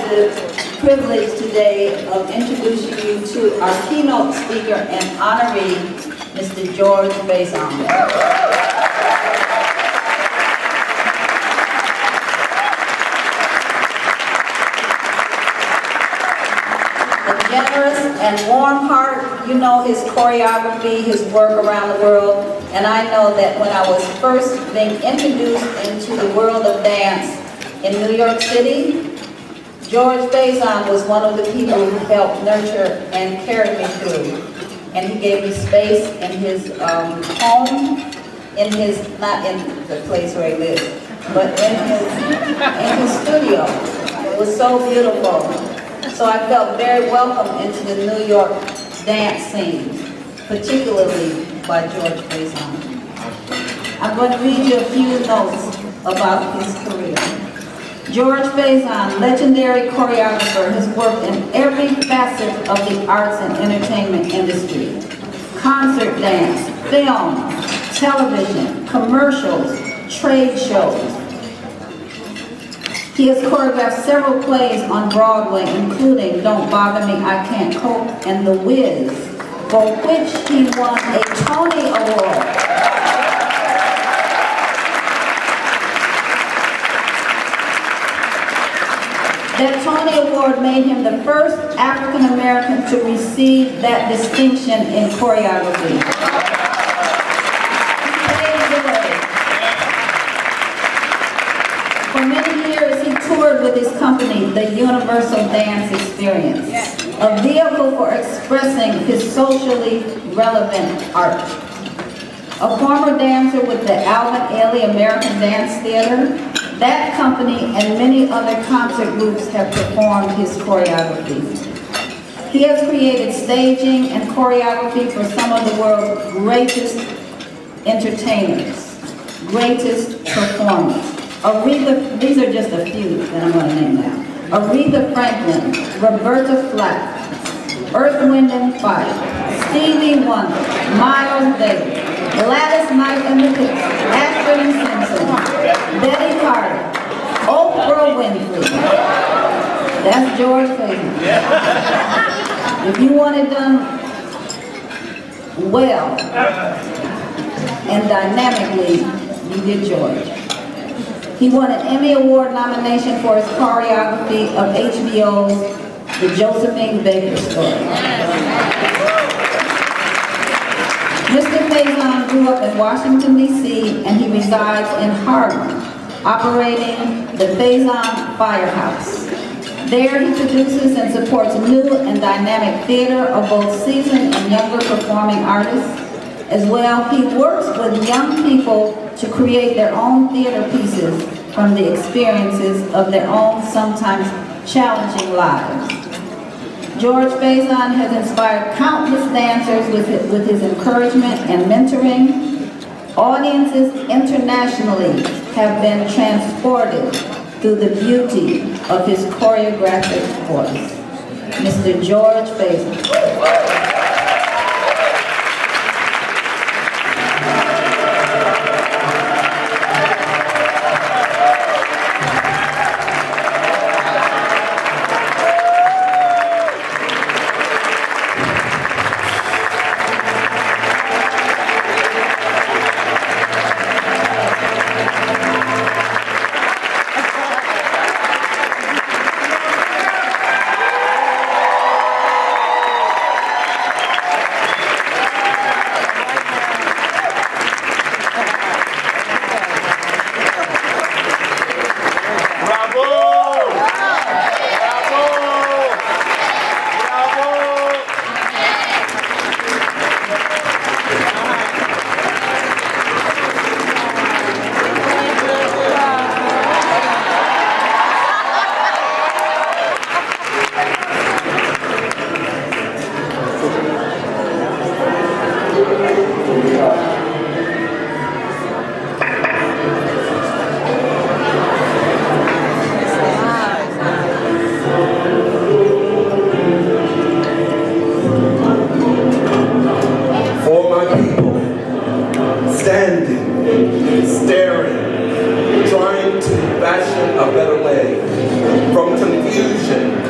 the privilege today of introducing you to our keynote speaker and honoree, Mr. George Faison. Generous and warm heart, you know his choreography, his work around the world, and I know that when I was first being introduced into the world of dance in New York City, George Faison was one of the people who helped nurture and carry me through. And he gave me space in his home, not in the place where he lived, but in his studio. It was so beautiful. So I felt very welcome into the New York dance scene, particularly by George Faison. I'm going to read you a few notes about his career. George Faison, legendary choreographer, has worked in every facet of the arts and entertainment industry. Concert dance, film, television, commercials, trade shows. He has choreographed several plays on Broadway, including Don't Bother Me, I Can't Cope, and The Wiz, for which he won a Tony Award. That Tony Award made him the first African American to receive that distinction in choreography. For many years, he toured with his company, the Universal Dance Experience, a vehicle for expressing his socially relevant art. A former dancer with the Alvin Ailey American Dance Theater, that company and many other concert groups have performed his choreography. He has created staging and choreography for some of the world's greatest entertainers, greatest performers. These are just a few that I'm going to name now. Aretha Franklin, Roberta Flack, Earth, Wind and Fire, Stevie Wonder, Miles Davis, Gladys Knight and the Pips, Ashford and Simpson, Betty Carter, Oprah Winfrey. That's George Faison. If you want it done well and dynamically, you get George. He won an Emmy Award nomination for his choreography of HBO's The Josephine Baker Story. Mr. Faison grew up in Washington, D.C., and he resides in Harlem, operating the Faison Firehouse. There he produces and supports new and dynamic theater of both seasoned and younger performing artists. As well, he works with young people to create their own theater pieces from the experiences of their own, sometimes challenging lives. George Faison has inspired countless dancers with his encouragement and mentoring. Audiences internationally have been transported through the beauty of his choreographic voice. Mr. George Faison. to fashion a better way, from confusion,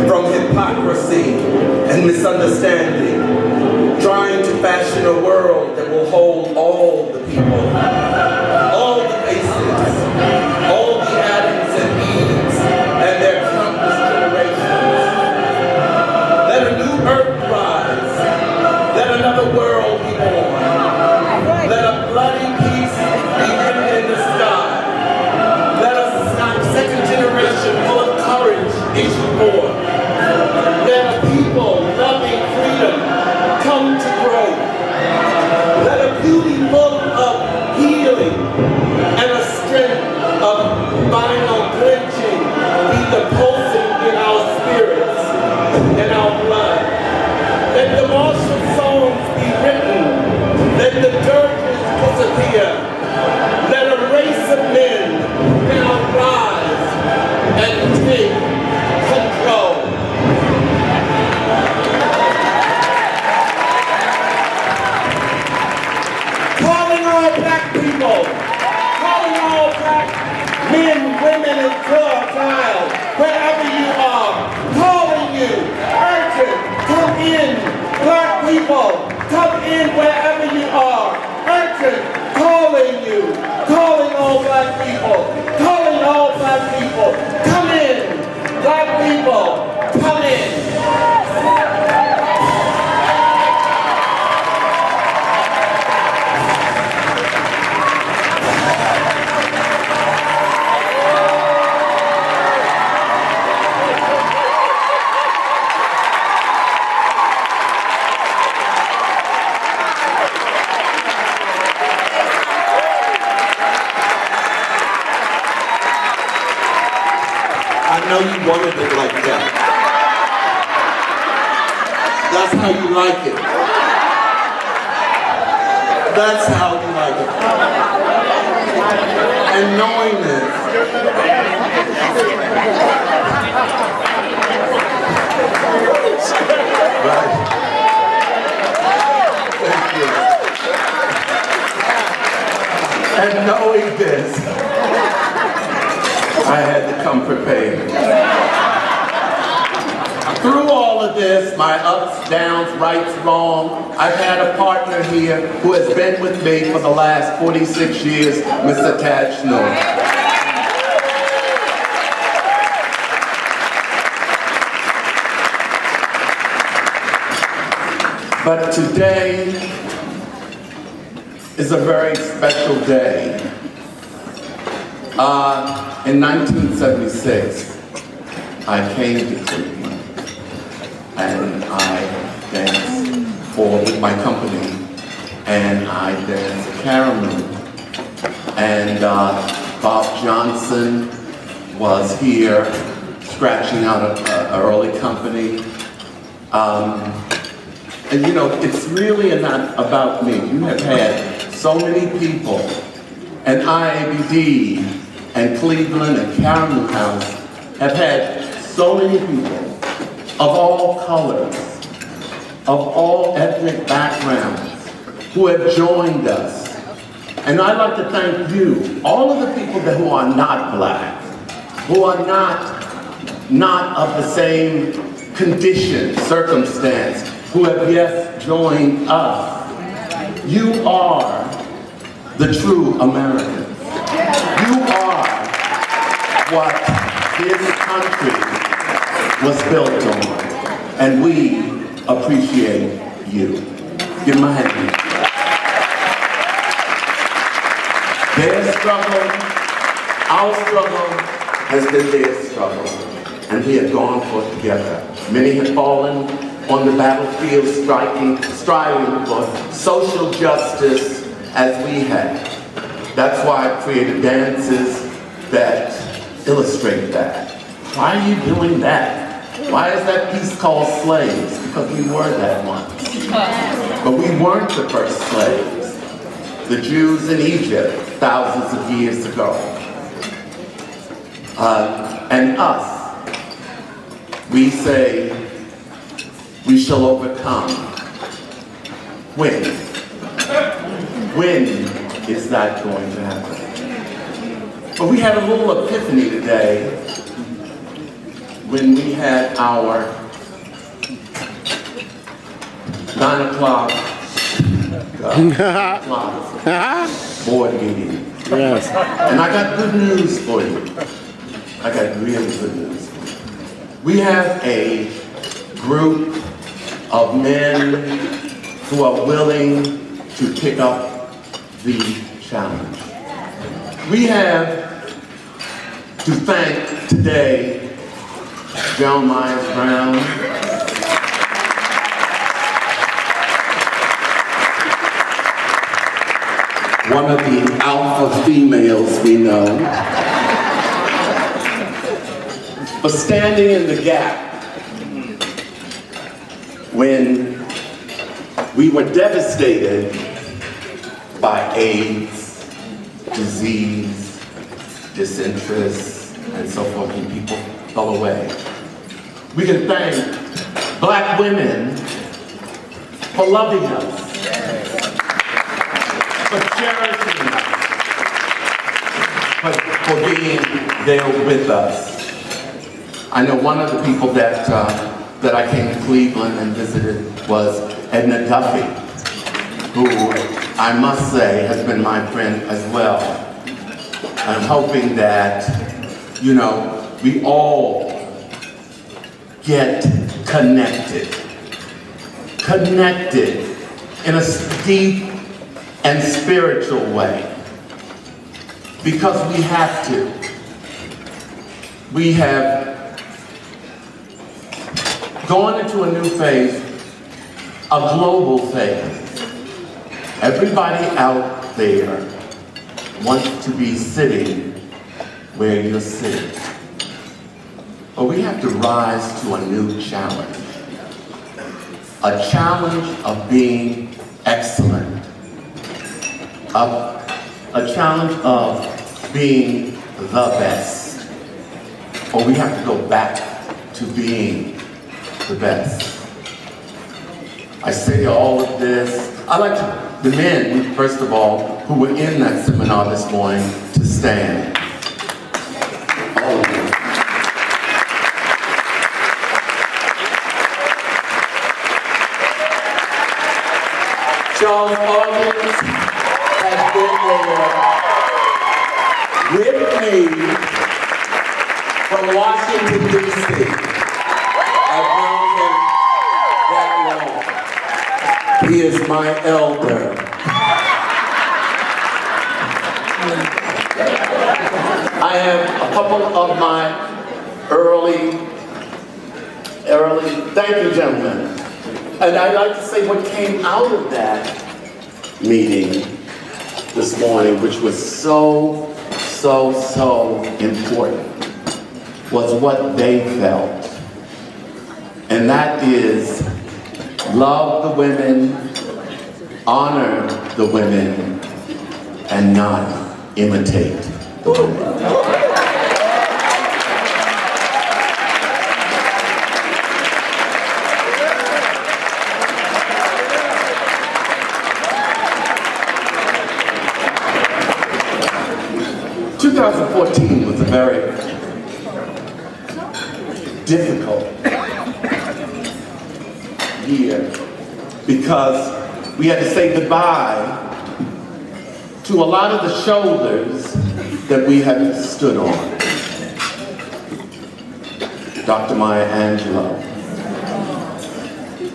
from hypocrisy and misunderstanding, trying to fashion a world that will hold all the people, all the faces, all the Adams and Eves, and their countless generations. Let a new earth rise. Let another world be born. Let a bloody peace be written in the sky. Let a second generation full of courage issue forth. Let a people loving freedom come to growth. Let a beauty full of healing and a strength of final clenching be the pulsing in our spirits and our blood. Let the martial songs be written. Let the dirges disappear. Let a race of men now rise and take control. Calling all black people, calling all black men, women, and child, wherever you are, calling you, urgent, come in, black people, come in wherever you are, urgent, calling you, calling all black people, calling all black people, come in, black people, come in. I know you wanted it like that. That's how you like it. That's how you like it. And knowing this, right? Thank you. And knowing this, I had to come prepared. Through all of this, my ups, downs, rights, wrong, I've had a partner here who has been with me for the last 46 years, Mr. Taj Noor. But today is a very special day. In 1976, I came to Cleveland and I danced with my company, and I danced caramel. And Bob Johnson was here scratching out an early company. And you know, it's really not about me. You have had so many people, and IABD, and Cleveland, and Caramel House have had so many people of all colors, of all ethnic backgrounds, who have joined us. And I'd like to thank you, all of the people who are not black, who are not of the same condition, circumstance, who have yet joined us. You are the true Americans. You are what this country was built on, and we appreciate you. Give them a hand. Their struggle, our struggle, has been their struggle, and we have gone forth together. Many have fallen on the battlefield, striving for social justice as we have. That's why I created dances that illustrate that. Why are you doing that? Why is that piece called Slaves? Because we were that once. But we weren't the first slaves. The Jews in Egypt, thousands of years ago. And us, we say, we shall overcome. When? When is that going to happen? But we had a little epiphany today when we had our 9 o'clock board meeting. Yes. And I got good news for you. I got really good news. We have a group of men who are willing to pick up the challenge. We have to thank today Joan Myers Brown, one of the alpha females we know, for standing in the gap when we were devastated by AIDS, disease, disinterest, and so forth, and people fell away. We can thank Black women for loving us, for cherishing us, for being there with us. I know one of the people that I came to Cleveland and visited was Edna Duffy, who I must say has been my friend as well. I'm hoping that, you know, we all get connected in a deep and spiritual way, because we have to. We have gone into a new phase, a global phase. Everybody out there wants to be sitting where you're sitting. But we have to rise to a new challenge. A challenge of being excellent. A challenge of being the best. Or we have to go back to being the best. I say all of this. I like the men, first of all, who were in that seminar this morning to stand. All of them. Charles Hawkins has been there with me from Washington, D.C. I've known him that long. He is my elder. I have a couple of my early, thank you, gentlemen. And I'd like to say what came out of that meeting this morning, which was so important, was what they felt. And that is love the women, honor the women, and not imitate the women. 2014 was a very difficult year because we had to say goodbye to a lot of the shoulders that we had stood on. Dr. Maya Angelou,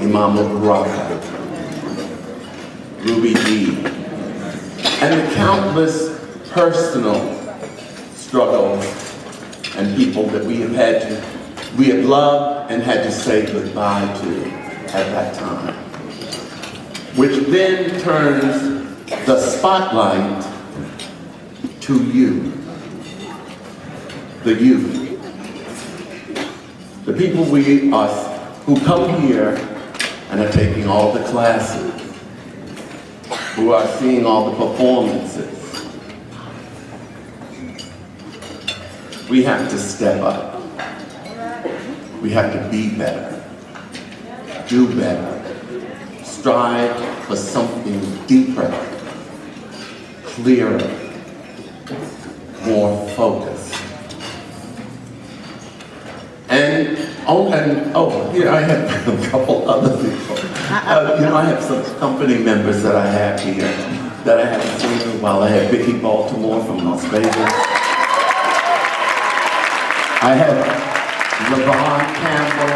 Imam Baraka, Ruby Dee, and the countless personal struggles and people that we have loved and had to say goodbye to at that time. Which then turns the spotlight to you, the youth. The people who come here and are taking all the classes, who are seeing all the performances. We have to step up. We have to be better, do better, strive for something deeper, clearer, more focused. And here I have a couple other people. I have some company members that I have here that I haven't seen in a while. I have Vicky Baltimore from Las Vegas. I have LaVon Campbell.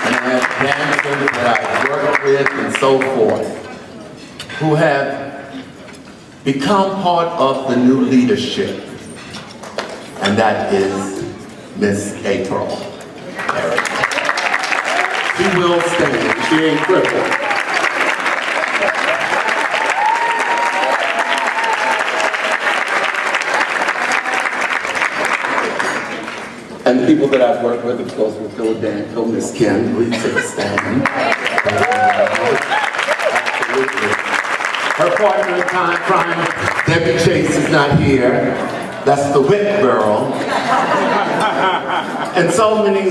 And I have dancers that I work with and so forth, who have become part of the new leadership. And that is Miss April. She will stand. She ain't crippled. And the people that I've worked with, of course, will go Miss Kim, please take a stand. Absolutely. Her partner in crime, Debbie Chase, is not here. That's the Whip Girl. And so many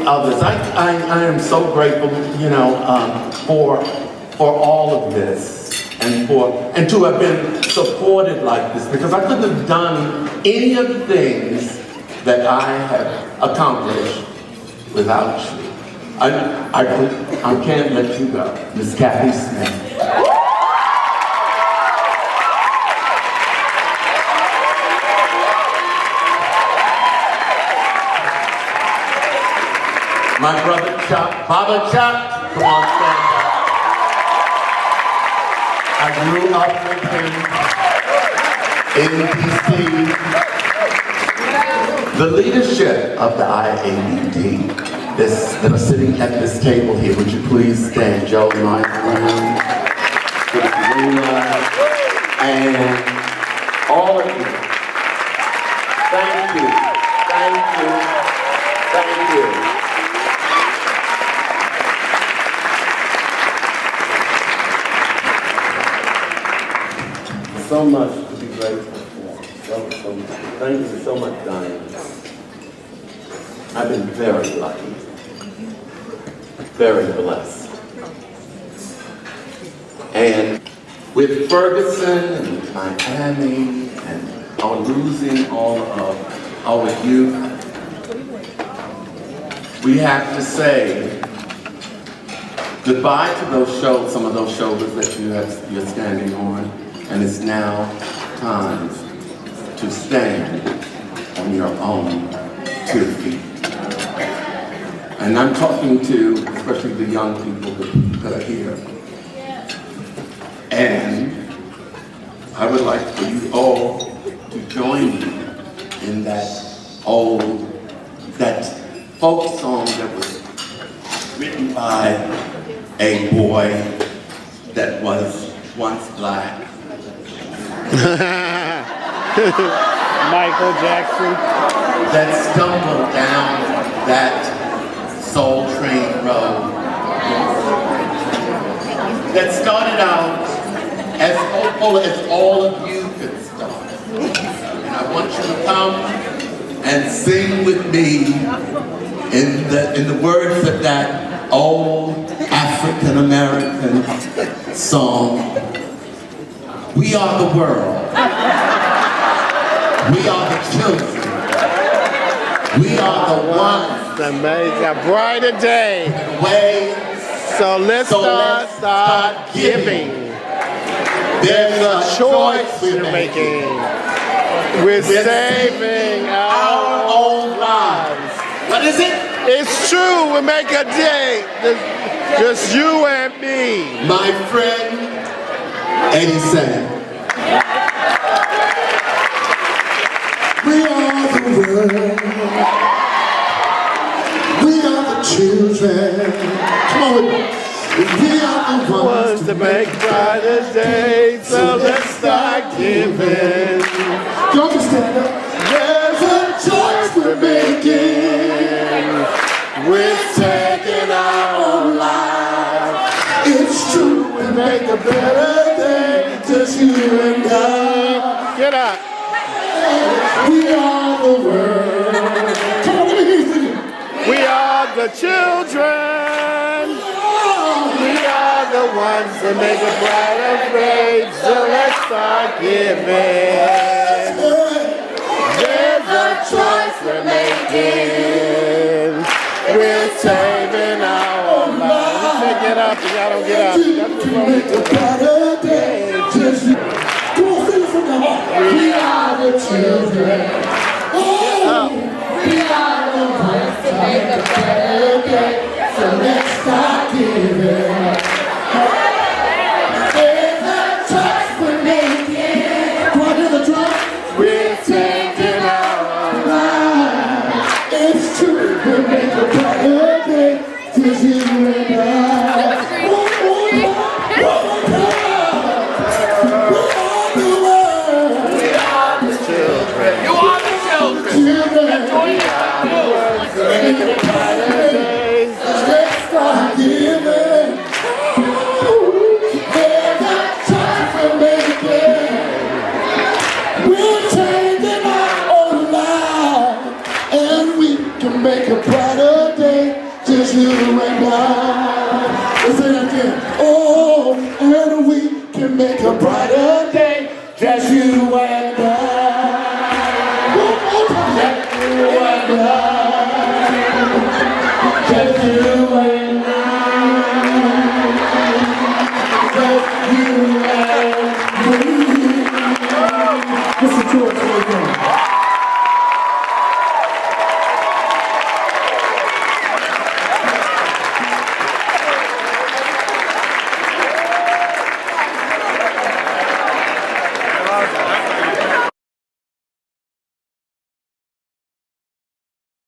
others. I am so grateful, for all of this and to have been supported like this, because I couldn't have done any of the things that I have accomplished without you. I can't let you go. Miss Kathy Smith. My brother Chuck, Baba Chuck, come on, stand up. I grew up with him in D.C. The leadership of the IABD that are sitting at this table here, would you please stand? Joe Mike Brown, and all of you. Thank you, thank you, thank you. So much to be grateful for. So much. Thank you so much, Dianne. I've been very lucky, very blessed. And with Ferguson and Miami and our losing all of our youth, we have to say goodbye to those shoulders, some of those shoulders that you're standing on. And it's now time to stand on your own 2 feet. And I'm talking to especially the young people that are here. And I would like for you all to join me in that folk song that was written by a boy that was once black. Michael Jackson. That stumbled down that Soul Train road. That started out as hopeful as all of you could start. And I want you to come and sing with me in the words of that old African American song. We are the world. We are the children. We are the ones that make a brighter day. So let's start giving. There's a choice we're making. We're saving our own lives. What is it? It's true, we make a day. Just you and me. My friend, Eddie said, we are the world, we are the children, come on with me. We are the ones to make brighter days, so let's start giving. Y'all can stand up. There's a choice we're making. We're taking our own lives. It's true, we make a better day, just you and I. Get up. We are the world. Come on, let me hear you sing. We are the children. We are the ones that make a brighter day. So let's start giving. There's a choice we're making. We're saving our lives. You say get up and y'all don't get up. That's what's wrong with you. Come on, sing it from the heart. We are the children. Oh, we are the ones to make a better day. So let's start giving. There's a choice we're making. Come on, hear the drum. We're changing our lives. It's true. We'll make a better day. Just you and I. One more time. One more time. We are the children. You are the children. Let's start giving. There's a choice we're making. We're changing our own lives, and we can make a brighter day. Just you and I. Let's say that again. Oh, and we can make a brighter day. Just you